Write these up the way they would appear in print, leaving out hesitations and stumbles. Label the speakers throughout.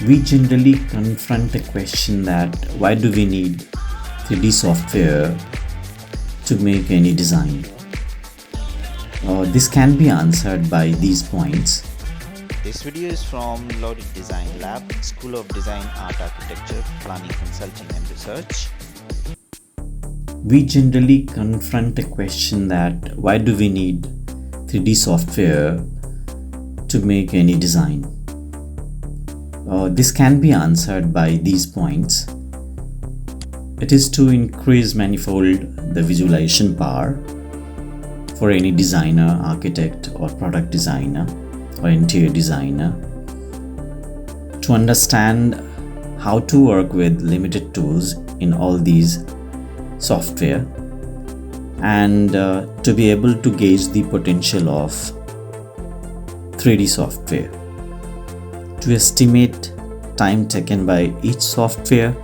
Speaker 1: We generally confront the question that why do we need 3D software to make any design? This can be answered by these points.
Speaker 2: This video is from Laureate Design Lab, School of Design, Art, Architecture, Planning, Consulting and Research.
Speaker 1: We generally confront the question that why do we need 3D software to make any design? This can be answered by these points. It is to increase manifold the visualization power for any designer, architect or product designer or interior designer to understand how to work with limited tools in all these software and to be able to gauge the potential of 3D software, to estimate time taken by each software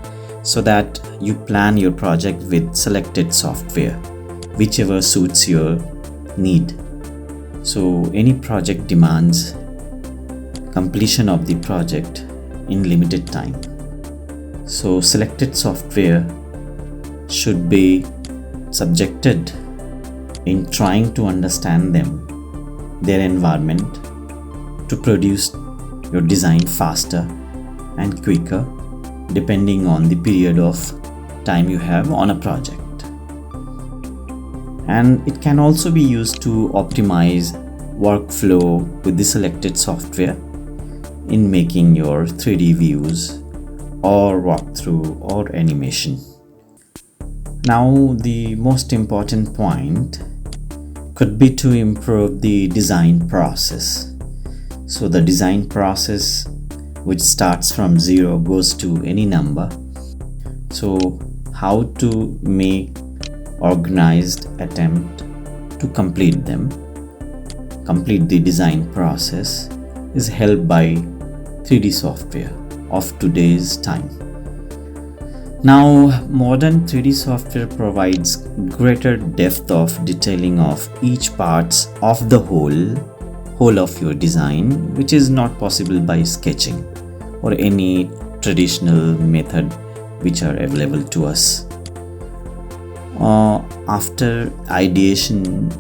Speaker 1: so that you plan your project with selected software whichever suits your need. So any project demands completion of the project in limited time. So selected software should be subjected in trying to understand them, their environment, to produce your design faster and quicker depending on the period of time you have on a project. And it can also be used to optimize workflow with the selected software in making your 3D views or walkthrough or animation. Now, the most important point could be to improve the design process. So the design process, which starts from 0, goes to any number. So how to make organized attempt to complete the design process is helped by 3D software of today's time. Now, modern 3D software provides greater depth of detailing of each parts of the whole of your design, which is not possible by sketching or any traditional method which are available to us. After ideation,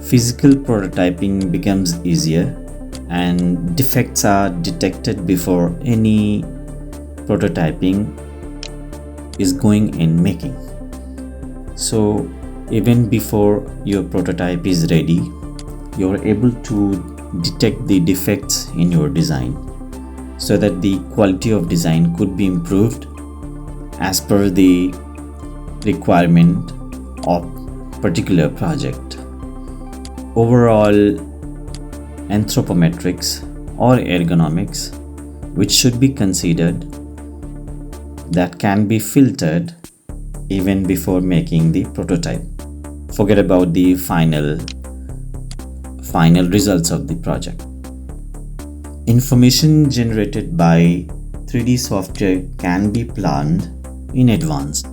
Speaker 1: physical prototyping becomes easier and defects are detected before any prototyping is going in making. So even before your prototype is ready, you're able to detect the defects in your design so that the quality of design could be improved as per the requirement of particular project. Overall anthropometrics or ergonomics, which should be considered, that can be filtered even before making the prototype. Forget about the final results of the project. Information generated by 3D software can be planned in advance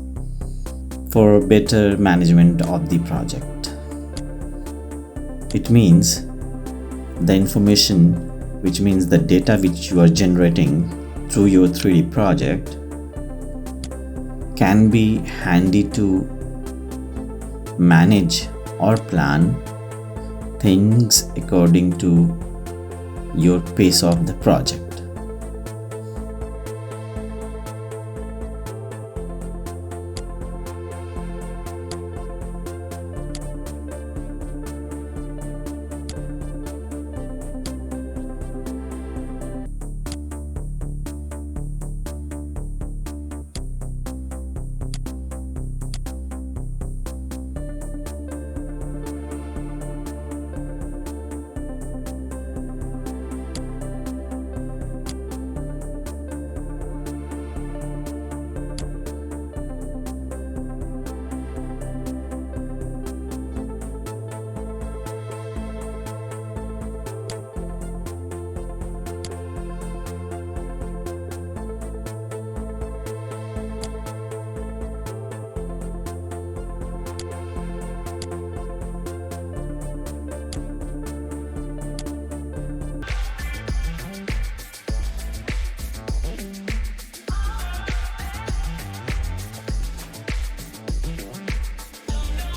Speaker 1: for better management of the project. It means the information, which means the data which you are generating through your 3D project, can be handy to manage or plan things according to your pace of the project.